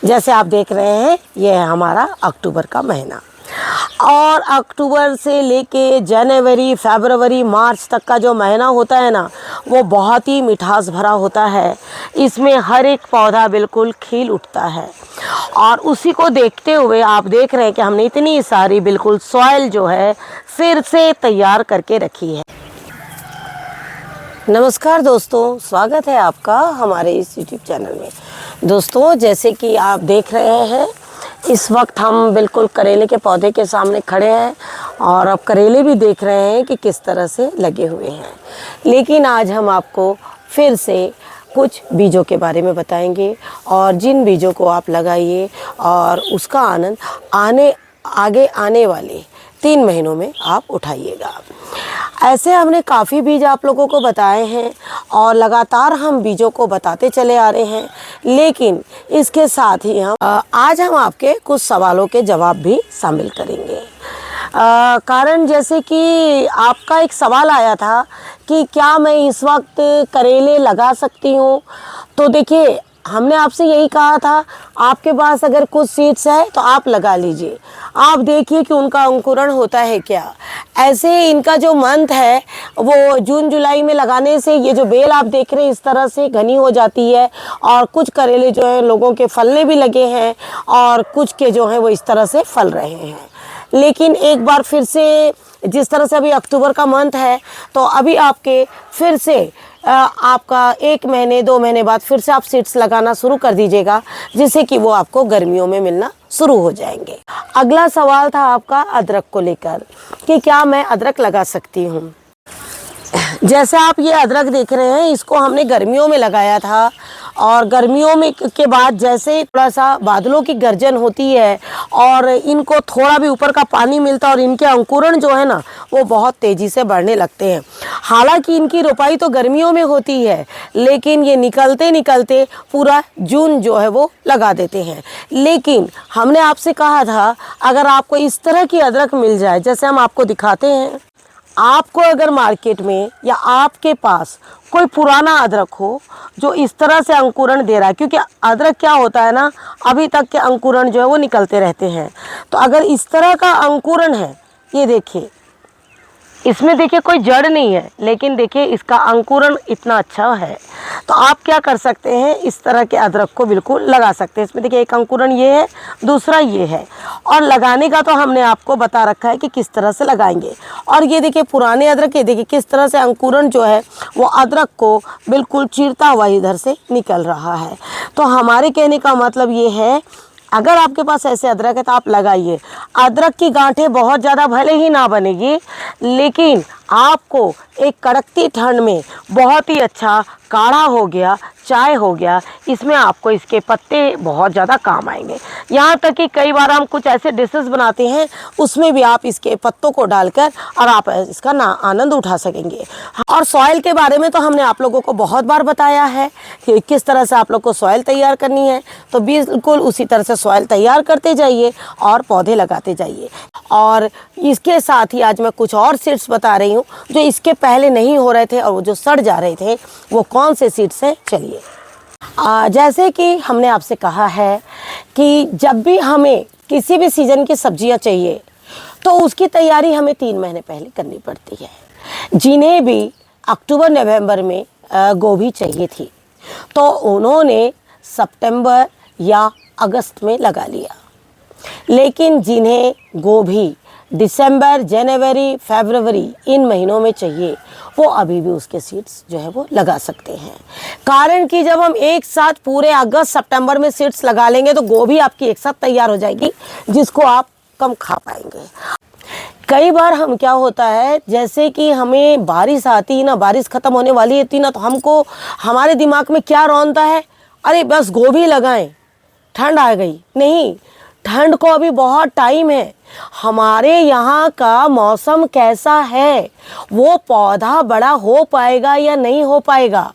जैसे आप देख रहे हैं ये है हमारा अक्टूबर का महीना और अक्टूबर से लेके जनवरी, फरवरी, मार्च तक का जो महीना होता है ना, वो बहुत ही मिठास भरा होता है। इसमें हर एक पौधा बिल्कुल खिल उठता है और उसी को देखते हुए आप देख रहे हैं कि हमने इतनी सारी बिल्कुल सॉइल जो है फिर से तैयार करके रखी है। नमस्कार दोस्तों, स्वागत है आपका हमारे इस यूट्यूब चैनल में। दोस्तों, जैसे कि आप देख रहे हैं इस वक्त हम बिल्कुल करेले के पौधे के सामने खड़े हैं और अब करेले भी देख रहे हैं कि किस तरह से लगे हुए हैं। लेकिन आज हम आपको फिर से कुछ बीजों के बारे में बताएंगे और जिन बीजों को आप लगाइए और उसका आनंद आगे आने वाले 3 महीनों में आप उठाइएगा। ऐसे हमने काफ़ी बीज आप लोगों को बताए हैं और लगातार हम बीजों को बताते चले आ रहे हैं, लेकिन इसके साथ ही आज हम आपके कुछ सवालों के जवाब भी शामिल करेंगे। कारण जैसे कि आपका एक सवाल आया था कि क्या मैं इस वक्त करेले लगा सकती हूँ, तो देखिए हमने आपसे यही कहा था, आपके पास अगर कुछ सीड्स है तो आप लगा लीजिए। आप देखिए कि उनका अंकुरण होता है क्या। ऐसे इनका जो मंथ है वो जून जुलाई में लगाने से ये जो बेल आप देख रहे हैं इस तरह से घनी हो जाती है और कुछ करेले जो हैं लोगों के फलने भी लगे हैं और कुछ के जो हैं वो इस तरह से फल रहे हैं। लेकिन एक बार फिर से जिस तरह से अभी अक्टूबर का मंथ है तो अभी आपके फिर से आपका 1 महीने 2 महीने बाद फिर से आप सीड्स लगाना शुरू कर दीजिएगा, जिससे कि वो आपको गर्मियों में मिलना शुरू हो जाएंगे। अगला सवाल था आपका अदरक को लेकर कि क्या मैं अदरक लगा सकती हूँ। जैसे आप ये अदरक देख रहे हैं इसको हमने गर्मियों में लगाया था और गर्मियों में के बाद जैसे थोड़ा सा बादलों की गर्जन होती है और इनको थोड़ा भी ऊपर का पानी मिलता है और इनके अंकुरण जो है ना वो बहुत तेज़ी से बढ़ने लगते हैं। हालांकि इनकी रोपाई तो गर्मियों में होती है, लेकिन ये निकलते निकलते पूरा जून जो है वो लगा देते हैं। लेकिन हमने आपसे कहा था अगर आपको इस तरह की अदरक मिल जाए, जैसे हम आपको दिखाते हैं, आपको अगर मार्केट में या आपके पास कोई पुराना अदरक हो जो इस तरह से अंकुरण दे रहा है, क्योंकि अदरक क्या होता है ना, अभी तक के अंकुरण जो है वो निकलते रहते हैं। तो अगर इस तरह का अंकुरण है, ये देखिए इसमें देखिए कोई जड़ नहीं है, लेकिन देखिए इसका अंकुरण इतना अच्छा है, तो आप क्या कर सकते हैं, इस तरह के अदरक को बिल्कुल लगा सकते हैं। इसमें देखिए एक अंकुरण ये है, दूसरा ये है, और लगाने का तो हमने आपको बता रखा है कि किस तरह से लगाएंगे। और ये देखिए पुराने अदरक, ये देखिए किस तरह से अंकुरण जो है वो अदरक को बिल्कुल चीरता हुआ इधर से निकल रहा है। तो हमारे कहने का मतलब ये है, अगर आपके पास ऐसे अदरक है तो आप लगाइए। अदरक की गांठें बहुत ज़्यादा भले ही ना बनेगी, लेकिन आपको एक कड़कती ठंड में बहुत ही अच्छा काढ़ा हो गया, चाय हो गया, इसमें आपको इसके पत्ते बहुत ज़्यादा काम आएंगे। यहाँ तक कि कई बार हम कुछ ऐसे डिशेस बनाते हैं उसमें भी आप इसके पत्तों को डालकर और आप इसका आनंद उठा सकेंगे। और सॉइल के बारे में तो हमने आप लोगों को बहुत बार बताया है कि किस तरह से आप लोग को सॉइल तैयार करनी है, तो बिल्कुल उसी तरह से सॉइल तैयार करते जाइए और पौधे लगाते जाइए। और इसके साथ ही आज मैं कुछ और सीड्स बता रही हूँ जो इसके पहले नहीं हो रहे थे और वो जो सड़ जा रहे थे, वो कौन से सीड्स हैं, चलिए। जैसे कि हमने आपसे कहा है कि जब भी हमें किसी भी सीज़न की सब्जियां चाहिए तो उसकी तैयारी हमें 3 महीने पहले करनी पड़ती है। जिन्हें भी अक्टूबर नवंबर में गोभी चाहिए थी तो उन्होंने सितंबर या अगस्त में लगा लिया, लेकिन जिन्हें गोभी दिसंबर, जनवरी, फरवरी इन महीनों में चाहिए वो अभी भी उसके सीड्स जो है वो लगा सकते हैं। कारण कि जब हम एक साथ पूरे अगस्त सितंबर में सीड्स लगा लेंगे तो गोभी आपकी एक साथ तैयार हो जाएगी, जिसको आप कम खा पाएंगे। कई बार हम क्या होता है, जैसे कि हमें बारिश आती है ना, बारिश ख़त्म होने वाली होती ना, तो हमको हमारे दिमाग में क्या रौंदता है, अरे बस गोभी लगाएं, ठंड आ गई। नहीं, ठंड को अभी बहुत टाइम है। हमारे यहाँ का मौसम कैसा है, वो पौधा बड़ा हो पाएगा या नहीं हो पाएगा,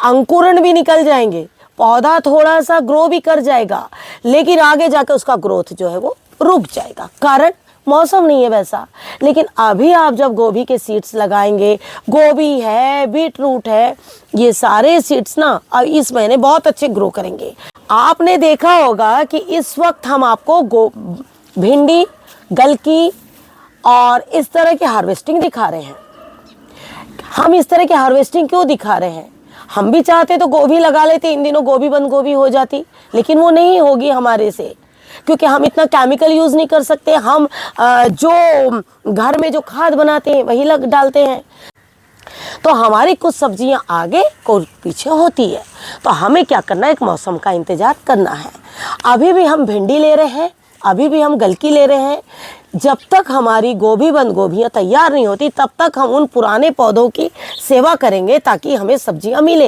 अंकुरण भी निकल जाएंगे, पौधा थोड़ा सा ग्रो भी कर जाएगा, लेकिन आगे जाकर उसका ग्रोथ जो है वो रुक जाएगा। कारण मौसम नहीं है वैसा। लेकिन अभी आप जब गोभी के सीड्स लगाएंगे, गोभी है, बीट रूट है, ये सारे सीड्स ना इस महीने बहुत अच्छे ग्रो करेंगे। आपने देखा होगा कि इस वक्त हम आपको भिंडी, गलकी और इस तरह की हार्वेस्टिंग दिखा रहे हैं। हम इस तरह की हार्वेस्टिंग क्यों दिखा रहे हैं? हम भी चाहते तो गोभी लगा लेते, इन दिनों गोभी बंद गोभी हो जाती, लेकिन वो नहीं होगी हमारे से, क्योंकि हम इतना केमिकल यूज़ नहीं कर सकते। हम जो घर में जो खाद बनाते हैं वही डालते हैं। तो हमारी कुछ सब्जियां आगे कुछ पीछे होती है। तो हमें क्या करना है, एक मौसम का इंतज़ार करना है। अभी भी हम भिंडी ले रहे हैं, अभी भी हम गलकी ले रहे हैं। जब तक हमारी गोभी बंद गोभियाँ तैयार नहीं होती तब तक हम उन पुराने पौधों की सेवा करेंगे ताकि हमें सब्जियां मिले,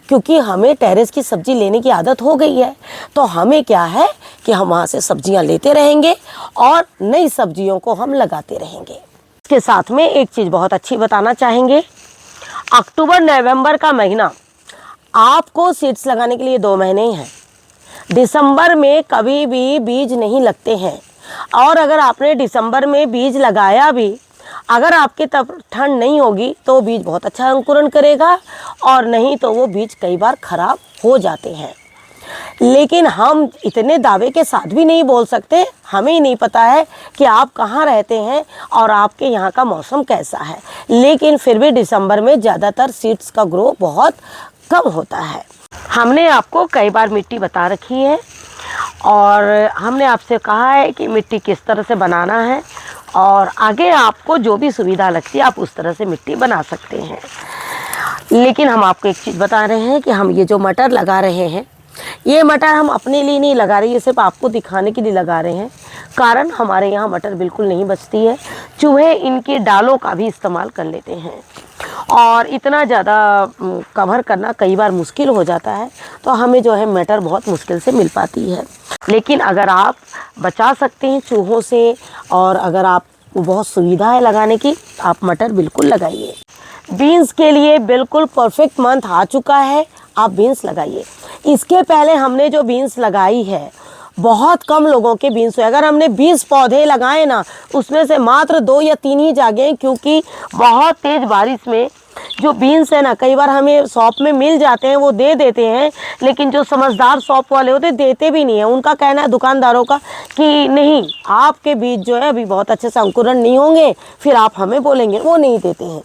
क्योंकि हमें टेरेस की सब्जी लेने की आदत हो गई है। तो हमें क्या है कि हम वहाँ से सब्जियां लेते रहेंगे और नई सब्जियों को हम लगाते रहेंगे। इसके साथ में एक चीज़ बहुत अच्छी बताना चाहेंगे, अक्टूबर नवंबर का महीना आपको सीड्स लगाने के लिए 2 महीने ही हैं। दिसंबर में कभी भी बीज नहीं लगते हैं, और अगर आपने दिसंबर में बीज लगाया भी, अगर आपके तब ठंड नहीं होगी तो बीज बहुत अच्छा अंकुरण करेगा, और नहीं तो वो बीज कई बार खराब हो जाते हैं। लेकिन हम इतने दावे के साथ भी नहीं बोल सकते, हमें ही नहीं पता है कि आप कहाँ रहते हैं और आपके यहाँ का मौसम कैसा है। लेकिन फिर भी दिसंबर में ज़्यादातर सीड्स का ग्रो बहुत कम होता है। हमने आपको कई बार मिट्टी बता रखी है और हमने आपसे कहा है कि मिट्टी किस तरह से बनाना है, और आगे आपको जो भी सुविधा लगती है आप उस तरह से मिट्टी बना सकते हैं। लेकिन हम आपको एक चीज़ बता रहे हैं कि हम ये जो मटर लगा रहे हैं, ये मटर हम अपने लिए नहीं लगा रहे, ये सिर्फ आपको दिखाने के लिए लगा रहे हैं। कारण हमारे यहाँ मटर बिल्कुल नहीं बचती है, चूहे इनकी डालों का भी इस्तेमाल कर लेते हैं, और इतना ज़्यादा कवर करना कई बार मुश्किल हो जाता है। तो हमें जो है मटर बहुत मुश्किल से मिल पाती है। लेकिन अगर आप बचा सकते हैं चूहों से, और अगर आप बहुत सुविधा है लगाने की, आप मटर बिल्कुल लगाइए। बीन्स के लिए बिल्कुल परफेक्ट मंथ आ चुका है, आप बीन्स लगाइए। इसके पहले हमने जो बीन्स लगाई है बहुत कम लोगों के बीन्स हुए। अगर हमने 20 पौधे लगाए ना, उसमें से मात्र 2 या 3 ही जागे, क्योंकि बहुत तेज़ बारिश में जो बीन्स है ना, कई बार हमें शॉप में मिल जाते हैं, वो दे देते हैं, लेकिन जो समझदार शॉप वाले होते देते भी नहीं है। उनका कहना है दुकानदारों का कि नहीं, आपके बीज जो है अभी बहुत अच्छे से अंकुरण नहीं होंगे, फिर आप हमें बोलेंगे, वो नहीं देते हैं।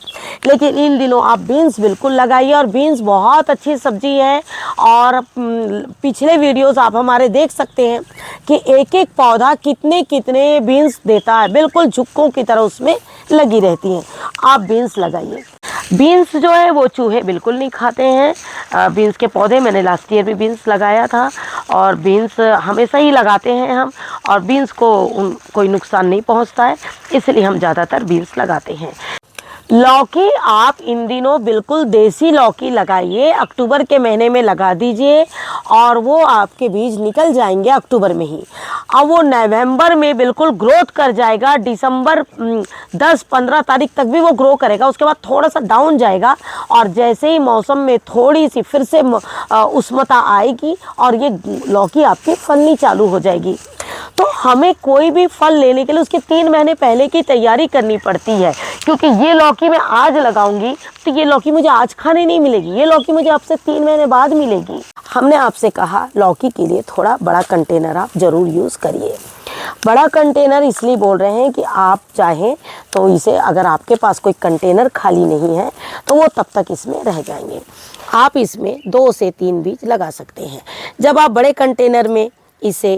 लेकिन इन दिनों आप बीन्स बिल्कुल लगाइए, और बीन्स बहुत अच्छी सब्जी है। और पिछले वीडियोस आप हमारे देख सकते हैं कि एक एक पौधा कितने कितने बीन्स देता है, बिल्कुल झुक्कों की तरह उसमें लगी रहती हैं। आप बीन्स लगाइए। बीन्स जो है वो चूहे बिल्कुल नहीं खाते हैं। बीन्स के पौधे मैंने लास्ट ईयर भी बीन्स लगाया था, और बीन्स हमेशा ही लगाते हैं हम, और बीन्स को कोई नुकसान नहीं पहुंचता है, इसलिए हम ज़्यादातर बीन्स लगाते हैं। लौकी आप इन दिनों बिल्कुल देसी लौकी लगाइए, अक्टूबर के महीने में लगा दीजिए, और वो आपके बीज निकल जाएंगे अक्टूबर में ही। अब वो नवंबर में बिल्कुल ग्रोथ कर जाएगा, दिसंबर 10-15 तारीख तक भी वो ग्रो करेगा, उसके बाद थोड़ा सा डाउन जाएगा, और जैसे ही मौसम में थोड़ी सी फिर से उष्णता आएगी और ये लौकी आपकी फलनी चालू हो जाएगी। तो हमें कोई भी फल लेने के लिए उसके 3 महीने पहले की तैयारी करनी पड़ती है, क्योंकि ये लौकी मैं आज लगाऊंगी तो ये लौकी मुझे आज खाने नहीं मिलेगी, ये लौकी मुझे आपसे 3 महीने बाद मिलेगी। हमने आपसे कहा लौकी के लिए थोड़ा बड़ा कंटेनर आप ज़रूर यूज़ करिए। बड़ा कंटेनर इसलिए बोल रहे हैं कि आप चाहें तो इसे, अगर आपके पास कोई कंटेनर खाली नहीं है तो वो तब तक इसमें रह जाएंगे। आप इसमें 2 से 3 बीज लगा सकते हैं। जब आप बड़े कंटेनर में इसे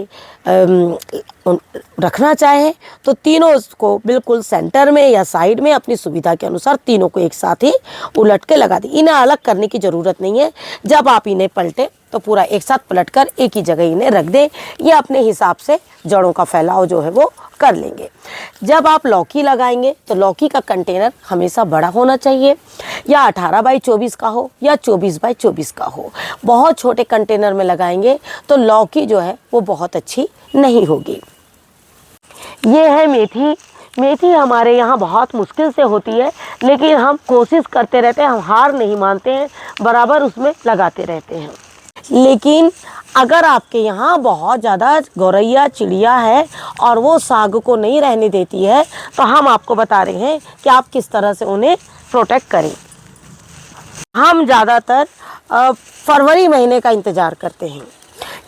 रखना चाहें तो तीनों को बिल्कुल सेंटर में या साइड में अपनी सुविधा के अनुसार तीनों को एक साथ ही उलट के लगा दें। इन्हें अलग करने की ज़रूरत नहीं है। जब आप इन्हें पलटें तो पूरा एक साथ पलटकर एक ही जगह इन्हें रख दें। ये अपने हिसाब से जड़ों का फैलाव जो है वो कर लेंगे। जब आप लौकी लगाएंगे तो लौकी का कंटेनर हमेशा बड़ा होना चाहिए, या 18 बाई 24 का हो या 24 बाई 24 का हो। बहुत छोटे कंटेनर में लगाएंगे तो लौकी जो है वो बहुत अच्छी नहीं होगी। ये है मेथी। मेथी हमारे यहाँ बहुत मुश्किल से होती है, लेकिन हम कोशिश करते रहते हैं, हम हार नहीं मानते हैं, बराबर उसमें लगाते रहते हैं। लेकिन अगर आपके यहाँ बहुत ज़्यादा गौरैया चिड़िया है और वो साग को नहीं रहने देती है, तो हम आपको बता रहे हैं कि आप किस तरह से उन्हें प्रोटेक्ट करें। हम ज़्यादातर फरवरी महीने का इंतज़ार करते हैं,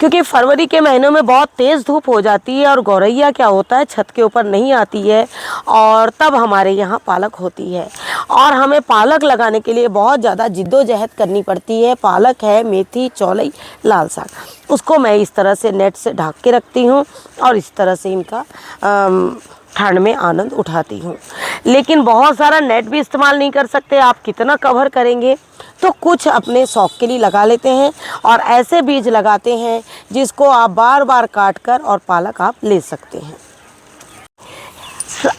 क्योंकि फरवरी के महीनों में बहुत तेज़ धूप हो जाती है और गौरैया क्या होता है छत के ऊपर नहीं आती है, और तब हमारे यहाँ पालक होती है और हमें पालक लगाने के लिए बहुत ज़्यादा जिद्दोजहद करनी पड़ती है। पालक है, मेथी, चौलाई, लाल साग, उसको मैं इस तरह से नेट से ढक के रखती हूँ और इस तरह से इनका ठंड में आनंद उठाती हूँ। लेकिन बहुत सारा नेट भी इस्तेमाल नहीं कर सकते, आप कितना कवर करेंगे, तो कुछ अपने शौक़ के लिए लगा लेते हैं और ऐसे बीज लगाते हैं जिसको आप बार बार काट कर और पालक आप ले सकते हैं।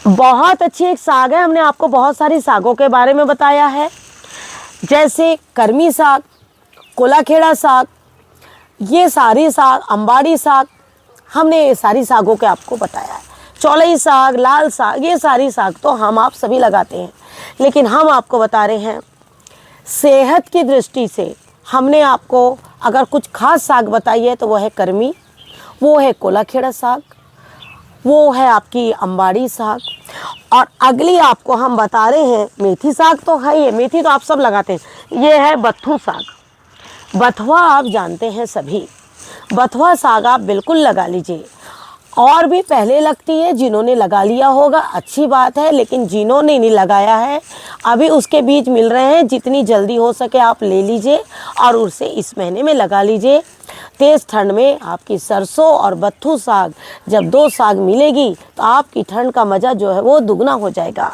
बहुत अच्छी एक साग है, हमने आपको बहुत सारी सागों के बारे में बताया है, जैसे कर्मी साग, कोलाखेड़ा साग, ये सारी साग, अंबाड़ी साग, हमने ये सारी सागों के आपको बताया है। चौलाई साग, लाल साग, ये सारी साग तो हम आप सभी लगाते हैं, लेकिन हम आपको बता रहे हैं सेहत की दृष्टि से हमने आपको अगर कुछ खास साग बताई है तो वो है कर्मी, वो है कोलाखेड़ा साग, वो है आपकी अंबाड़ी साग, और अगली आपको हम बता रहे हैं मेथी साग तो है ही है, मेथी तो आप सब लगाते हैं। ये है बथू साग। बथुआ आप जानते हैं सभी, बथुआ साग आप बिल्कुल लगा लीजिए। और भी पहले लगती है, जिन्होंने लगा लिया होगा अच्छी बात है, लेकिन जिन्होंने नहीं लगाया है अभी उसके बीज मिल रहे हैं, जितनी जल्दी हो सके आप ले लीजिए और उसे इस महीने में लगा लीजिए। तेज़ ठंड में आपकी सरसों और बथू साग, जब दो साग मिलेगी तो आपकी ठंड का मज़ा जो है वो दुगना हो जाएगा।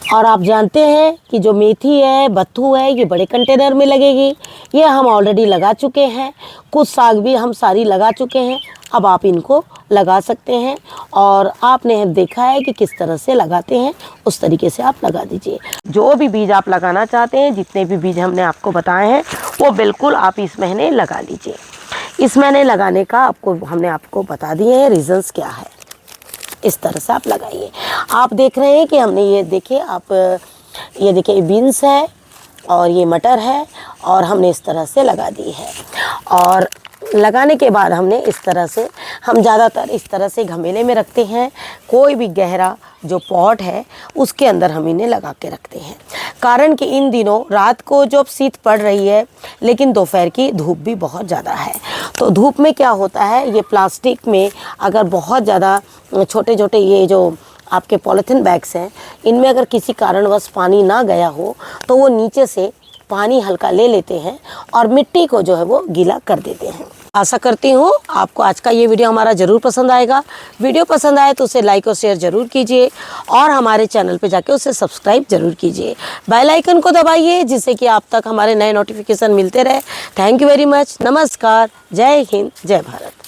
और आप जानते हैं कि जो मेथी है, बथू है, ये बड़े कंटेनर में लगेगी, ये हम ऑलरेडी लगा चुके हैं। कुछ साग भी हम सारी लगा चुके हैं, अब आप इनको लगा सकते हैं और आपने देखा है कि किस तरह से लगाते हैं, उस तरीके से आप लगा दीजिए। जो भी बीज आप लगाना चाहते हैं, जितने भी बीज हमने आपको बताए हैं, वो बिल्कुल आप इस महीने लगा लीजिए। इस महीने लगाने का हमने आपको बता दिए हैं रीज़न्स क्या है। इस तरह से आप लगाइए। आप देख रहे हैं कि हमने ये देखिए, आप ये देखिए बीन्स है और ये मटर है और हमने इस तरह से लगा दी है। और लगाने के बाद हमने इस तरह से, हम ज़्यादातर इस तरह से गमले में रखते हैं, कोई भी गहरा जो पॉट है उसके अंदर हम इन्हें लगा के रखते हैं। कारण कि इन दिनों रात को जब शीत पड़ रही है, लेकिन दोपहर की धूप भी बहुत ज़्यादा है, तो धूप में क्या होता है, ये प्लास्टिक में अगर बहुत ज़्यादा छोटे छोटे ये जो आपके पॉलीथीन बैग्स हैं, इनमें अगर किसी कारणवश पानी ना गया हो तो वो नीचे से पानी हल्का ले लेते हैं और मिट्टी को जो है वो गीला कर देते हैं। आशा करती हूँ आपको आज का ये वीडियो हमारा ज़रूर पसंद आएगा। वीडियो पसंद आए तो उसे लाइक और शेयर ज़रूर कीजिए और हमारे चैनल पे जाके उसे सब्सक्राइब ज़रूर कीजिए। बेल आइकन को दबाइए जिससे कि आप तक हमारे नए नोटिफिकेशन मिलते रहे। Thank you very much. नमस्कार। जय हिंद, जय भारत।